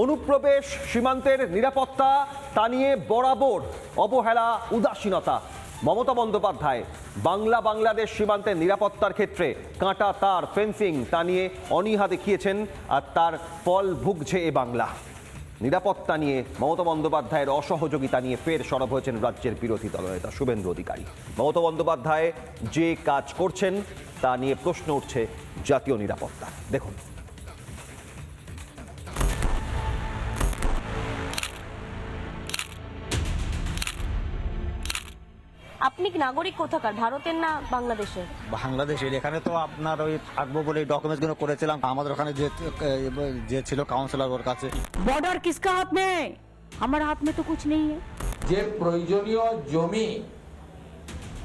অনুপ্রবেশ সীমান্তের নিরাপত্তা তা নিয়ে বরাবর অবহেলা উদাসীনতা। মমতা বন্দ্যোপাধ্যায় বাংলাদেশ সীমান্তের নিরাপত্তার ক্ষেত্রে কাঁটা তার ফেন্সিং তা নিয়ে অনীহা দেখিয়েছেন, আর তার ফল ভুগছে এ বাংলা। নিরাপত্তা নিয়ে মমতা বন্দ্যোপাধ্যায়ের অসহযোগিতা নিয়ে ফের সরব হয়েছেন রাজ্যের বিরোধী দলনেতা শুভেন্দু অধিকারী। মমতা বন্দ্যোপাধ্যায় যে কাজ করছেন তা নিয়ে প্রশ্ন উঠছে জাতীয় নিরাপত্তা। দেখুন। আপনি কি নাগরিক কোথাকার, ভারতের না বাংলাদেশের? বাংলাদেশের। এখানে তো আপনার ওই থাকবো বলে ডকুমেন্টস গুলো করেছিলাম। আমাদের ওখানে যে ছিল কাউন্সিলর, ওর কাছে। बॉर्डर किसका हाथ में है? हमारे हाथ में तो कुछ नहीं है। যে প্রয়োজনীয় জমি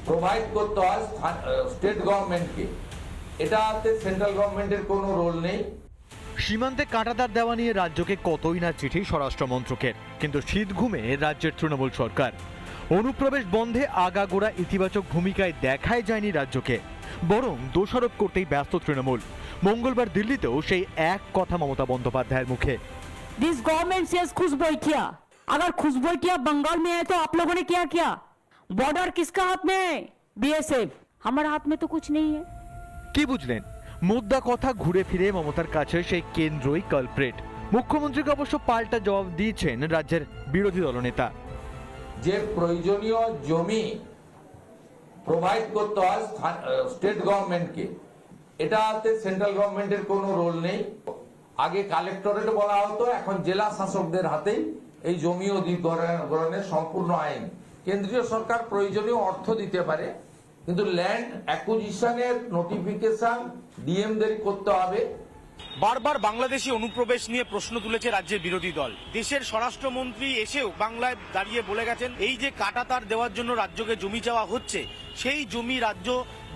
প্রোভাইড করতে হয় স্টেট গভর্নমেন্টকে, এটাতে সেন্ট্রাল গভর্নমেন্টের কোনো রোল নেই। সীমান্তে কাঁটাতার দেওয়া নিয়ে রাজ্যকে কতই না চিঠি স্বরাষ্ট্র মন্ত্রকের, কিন্তু শীত ঘুমে রাজ্যের তৃণমূল সরকার। অনুপ্রবেশ বন্ধে আগাগোড়া ইতিবাচক ভূমিকায় দেখাই যায়নি রাজ্যকে, বরং দোষারোপ করতেই ব্যস্ত তৃণমূল। মঙ্গলবার দিল্লিতেও সেই এক কথা মমতা বন্দ্যোপাধ্যায়ের মুখে। दिस गवर्नमेंट सेज खुशबैठिया। अगर खुशबैठिया बंगाल में है तो आप लोगों ने क्या किया? बॉर्डर किसका हाथ में है? बीएसएफ। हमारे हाथ में तो कुछ नहीं है। কি বুঝলেন? মুদ্রা কথা ঘুরে ফিরে মমতার কাছে সেই কেন্দ্রই কালপ্রেট। মুখ্যমন্ত্রীকে অবশ্য পাল্টা জবাব দিয়েছেন রাজ্যের বিরোধী দলনেতা। যে প্রয়োজনীয় জমি প্রোভাইড করতে হয় স্টেট গভর্নমেন্টকে, এটাতে সেন্ট্রাল গভর্নমেন্টের কোনো রোল নেই। আগে কালেক্টরেট বলা হতো, এখন জেলা শাসকদের হাতেই এই জমি অধিগ্রহণের সম্পূর্ণ আইন। কেন্দ্রীয় সরকার প্রয়োজনীয় অর্থ দিতে পারে, কিন্তু ল্যান্ড অ্যাকুইজিশনের নোটিফিকেশন ডিএমদের করতে হবে। বারবার বাংলাদেশি অনুপ্রবেশ নিয়ে প্রশ্ন তুলেছে রাজ্যের বিরোধী দল। দেশের স্বরাষ্ট্রমন্ত্রী এসেও বাংলায় দাঁড়িয়ে বলে গেছেন, এই যে কাঁটাতার দেওয়ার জন্য রাজ্যকে জমি চাওয়া হচ্ছে, সেই জমি রাজ্য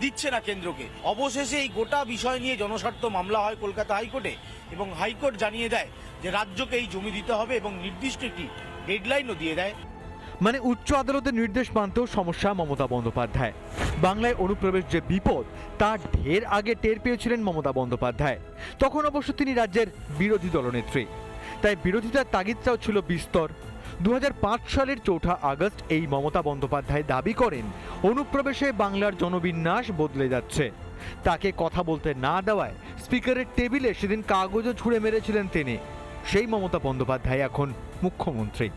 দিচ্ছে না কেন্দ্রকে। অবশেষে এই গোটা বিষয় নিয়ে জনস্বার্থ মামলা হয় কলকাতা হাইকোর্টে, এবং হাইকোর্ট জানিয়ে দেয় যে রাজ্যকে এই জমি দিতে হবে, এবং নির্দিষ্ট একটি ডেডলাইনও দিয়ে দেয়। মানে উচ্চ আদালতের নির্দেশ মানতেও সমস্যা মমতা বন্দ্যোপাধ্যায়। বাংলায় অনুপ্রবেশ যে বিপদ তার ঢের আগে টের পেয়েছিলেন মমতা বন্দ্যোপাধ্যায়। তখন অবশ্য তিনি রাজ্যের বিরোধী দলনেত্রী, তাই বিরোধিতার তাগিদটাও ছিল বিস্তর। 2005 সালের 4 আগস্ট এই মমতা বন্দ্যোপাধ্যায় দাবি করেন অনুপ্রবেশে বাংলার জনবিন্যাস বদলে যাচ্ছে। তাকে কথা বলতে না দেওয়ায় স্পিকারের টেবিলে সেদিন কাগজও ছুঁড়ে মেরেছিলেন তিনি। সেই মমতা বন্দ্যোপাধ্যায় এখন মুখ্যমন্ত্রী।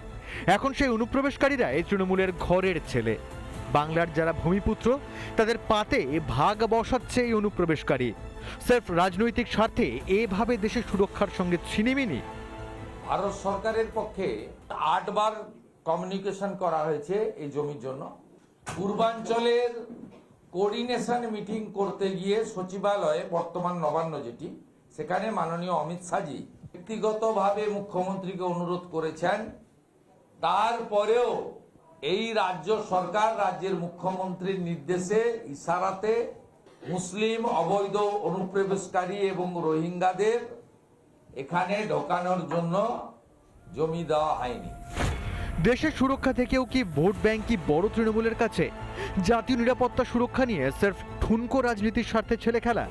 এখন সেই অনুপ্রবেশকারীরা এই তৃণমূলের ঘরের ছেলে। বাংলার যারা ভূমিপুত্র তাদের পাতে ভাগ বসাচ্ছে এই অনুপ্রবেশকারী। স্রেফ রাজনৈতিক স্বার্থে এভাবে দেশের সুরক্ষার সঙ্গে ছিনিমিনি। ভারত সরকারের পক্ষে 8 বার কমিউনিকেশন করা হয়েছে এই জমির জন্য। পূর্বাঞ্চলের কোঅর্ডিনেশন মিটিং করতে গিয়ে সচিবালয়ে, বর্তমান নবান্ন যেটি, সেখানে মাননীয় অমিত শাহজি ব্যক্তিগতভাবে মুখ্যমন্ত্রীকে অনুরোধ করেছেন। তারপরেও এই রাজ্য সরকার রাজ্যের মুখ্যমন্ত্রীর নির্দেশে, ইশারাতে মুসলিম অবৈধ অনুপ্রবেশকারী এবং রোহিঙ্গাদের এখানে ঢোকানোর জন্য জমি দেওয়া হয়নি। দেশের সুরক্ষা থেকেও কি ভোট ব্যাংক কি বড় তৃণমূলের কাছে? জাতীয় নিরাপত্তা সুরক্ষা নিয়ে স্রেফ ঠুনকো রাজনীতির স্বার্থে ছেলে খেলা।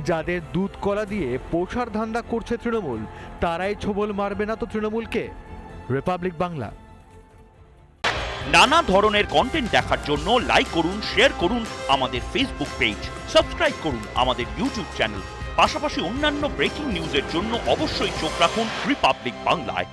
যাদের দুধ কলা দিয়ে পোষার ধান্দা করছে তৃণমূল, তারাই ছোবল মারবে না তো তৃণমূলকে? রিপাবলিক বাংলা। নানা ধরনের কন্টেন্ট দেখার জন্য লাইক করুন, শেয়ার করুন আমাদের ফেসবুক পেজ, সাবস্ক্রাইব করুন আমাদের ইউটিউব চ্যানেল। পাশাপাশি অন্যান্য ব্রেকিং নিউজের জন্য অবশ্যই চোখ রাখুন রিপাবলিক বাংলায়।